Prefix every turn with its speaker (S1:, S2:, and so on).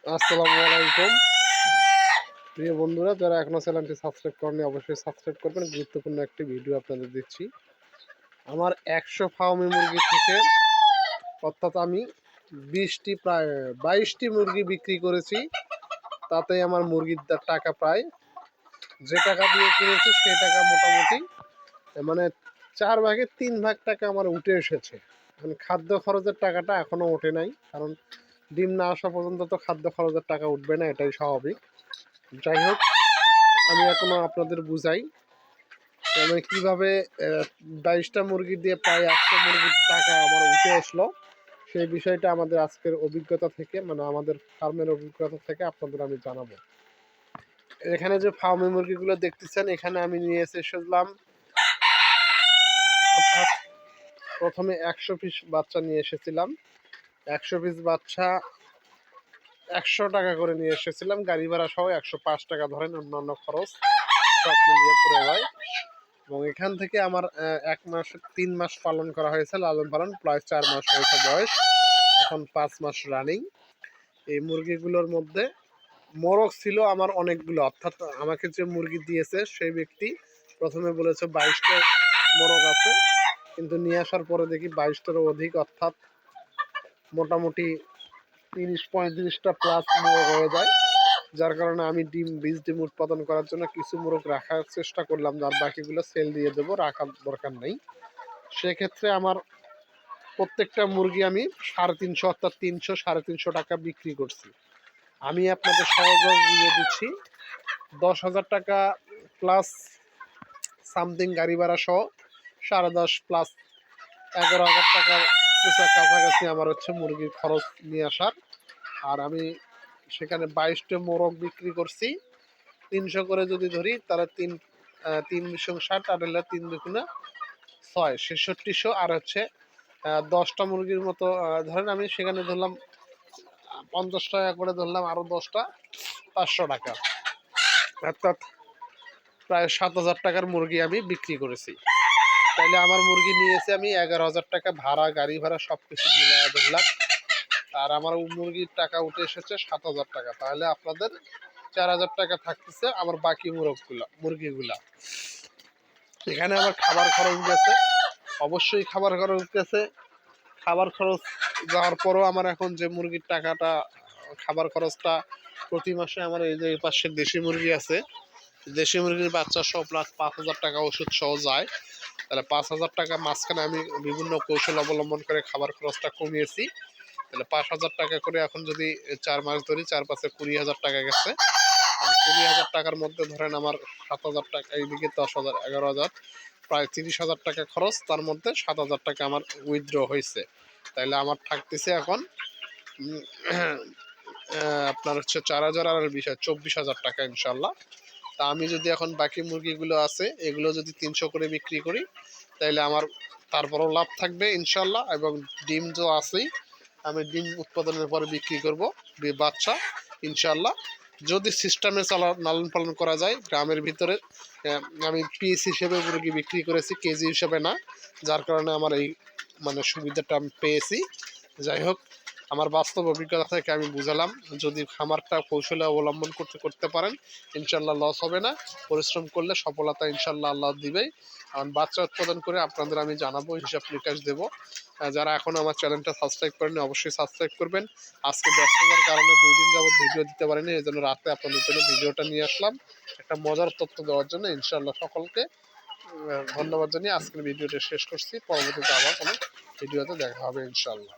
S1: আসসালামু আলাইকুম প্রিয় বন্ধুরা, যারা এখনো চ্যানেলটি সাবস্ক্রাইব করেনি অবশ্যই সাবস্ক্রাইব করবেন। গুরুত্বপূর্ণ একটি ভিডিও আপনাদের দিচ্ছি। আমার 100 ফার্মি মুরগি থেকে অর্থাৎ আমি 20টি প্রায় 22টি মুরগি বিক্রি করেছি। তাতে আমার মুরগির টাকা প্রায় যে টাকা দিয়ে কিনেছি সেই টাকা মোটামুটি মানে 4 ভাগের 3 ভাগ টাকা আমার উঠে এসেছে। এখন খাদ্য খরচের টাকাটা এখনও ওঠে নাই, কারণ ডিম না আসা পর্যন্ত তো খাদ্য খরচের টাকা উঠবে না, এটাই স্বাভাবিক। যাই হোক, আমি এখনো আপনাদের বুঝাই মানে কীভাবে 22টা মুরগি দিয়ে প্রায় 100 মুরগির টাকা আমার উঠে আসলো। সেই বিষয়টা আমাদের আজকের অভিজ্ঞতা থেকে, মানে আমাদের ফার্মের অভিজ্ঞতা থেকে আপনাদের আমি জানাবো। এখানে যে ফার্মে মুরগিগুলো দেখতেছেন, এখানে আমি নিয়ে এসেছিলাম অর্থাৎ প্রথমে 100 পিস বাচ্চা নিয়ে এসেছিলাম। 100 পিস বাচ্চা 100 টাকা করে নিয়ে এসেছিলাম, গাড়ি ভাড়া সহ 105 টাকা ধরেন, অন্যান্য খরচ সব মিলিয়ে পড়ে যায়। এবং এখান থেকে আমার 1 মাস 3 মাস পালন করা হয়েছে, লালন পালন প্রায় 4 মাস হয়েছে বয়স, এখন 5 মাস রানিং। এই মুরগিগুলোর মধ্যে মোরগ ছিল আমার অনেকগুলো, অর্থাৎ আমাকে যে মুরগি দিয়েছে সেই ব্যক্তি প্রথমে বলেছে 22টা মোরগ আছে, কিন্তু নিয়ে আসার পরে দেখি 22টারও অধিক, অর্থাৎ মোটামুটি 30-35টা প্লাস মোরগ হয়ে যায়। যার কারণে আমি বীজ ডিম উৎপাদন করার জন্য কিছু মোরগ রাখার চেষ্টা করলাম, যার বাকিগুলো সেল দিয়ে দেবো, রাখার দরকার নেই। সেক্ষেত্রে আমার প্রত্যেকটা মুরগি আমি 350 অর্থাৎ 300-350 টাকা বিক্রি করছি। আমি আপনাদের সহজে বুঝিয়ে দিচ্ছি, 10,000 টাকা প্লাস সামথিং গাড়ি ভাড়া সহ 10.5 প্লাস 11,000 টাকার কাছাকাছি আমার হচ্ছে মুরগির খরচ নিয়ে আসার। আর আমি সেখানে 22টা মোরগ বিক্রি করছি 300 করে যদি ধরি, তাহলে 3×60 আর হলে 3×2 6 6600। আর হচ্ছে 10টা মুরগির মতো ধরেন আমি সেখানে ধরলাম 50 টাকা করে ধরলাম, আরও 10টা 500 টাকা, অর্থাৎ প্রায় 7,000 টাকার মুরগি আমি বিক্রি করেছি। তাইলে আমার মুরগি নিয়েছি আমি 11,000 টাকা ভাড়া, গাড়ি ভাড়া সব কিছু মিলিয়ে ধরলাম, আর আমার মুরগির টাকা উঠে এসেছে 7,000 টাকা। তাহলে আপনাদের 4,000 টাকা থাকতেছে আমার বাকি মুরগিগুলা। এখানে আমার খাবার খরচ গেছে, অবশ্যই খাবার খরচ গেছে। খাবার খরচ যাওয়ার পরও আমার এখন যে মুরগির টাকাটা, খাবার খরচটা প্রতি মাসে আমার এই যে পাশে দেশি মুরগি আছে, দেশি মুরগির বাচ্চা সহ প্লাস 5,000 টাকা ওষুধ সহ যায়। তাহলে 5,000 টাকা মাঝখানে আমি বিভিন্ন কৌশল অবলম্বন করে খাবার খরচটা কমিয়েছি। তাহলে 5,000 টাকা করে এখন যদি 4 মাস ধরি, 4×5 20,000 টাকা গেছে। 20,000 টাকার মধ্যে ধরেন আমার 7,000 টাকা, এইদিকে 10,000 11,000 প্রায় 30,000 টাকা খরচ, তার মধ্যে 7,000 টাকা আমার উইথড্র হয়েছে। তাইলে আমার থাকতেছে এখন আপনার হচ্ছে 4,000 আর 24,000 টাকা ইনশাল্লাহ। তা আমি যদি এখন বাকি মুরগিগুলো আছে এগুলো যদি 300 করে বিক্রি করি, তাইলে আমার তারপরও লাভ থাকবে ইনশাল্লাহ। এবং ডিম তো আছেই, আমি ডিম উৎপাদনের পরে বিক্রি করব বাচ্চা ইনশাল্লাহ। যদি সিস্টেমে লালন পালন করা যায় গ্রামের ভিতরে। আমি পিস হিসেবে মুরগি বিক্রি করেছি, কেজি হিসেবে না, যার কারণে আমার এই মানে সুবিধাটা আমি পেয়েছি। যাই হোক, আমার বাস্তব অভিজ্ঞতা থেকে আমি বুঝালাম, যদি খামারটা কৌশলে অবলম্বন করতে পারেন ইনশাল্লাহ লস হবে না। পরিশ্রম করলে সফলতা ইনশাল্লাহ আল্লাহ দিবেই। কারণ বাচ্চা উৎপাদন করে আপনাদের আমি জানাবো, হিসাব নিকাশ দেবো। যারা এখন আমার চ্যানেলটা সাবস্ক্রাইব করেন অবশ্যই সাবস্ক্রাইব করবেন। আজকে ব্যস্ততার কারণে 2 দিন যাবত ভিডিও দিতে পারিনি, এই জন্য রাতে আপনাদের জন্য ভিডিওটা নিয়ে আসলাম একটা মজার তথ্য দেওয়ার জন্য। ইনশাল্লাহ সকলকে ধন্যবাদ জানিয়ে আজকের ভিডিওটা শেষ করছি। পরবর্তীতে আবার কোনো ভিডিওতে দেখা হবে ইনশাল্লাহ।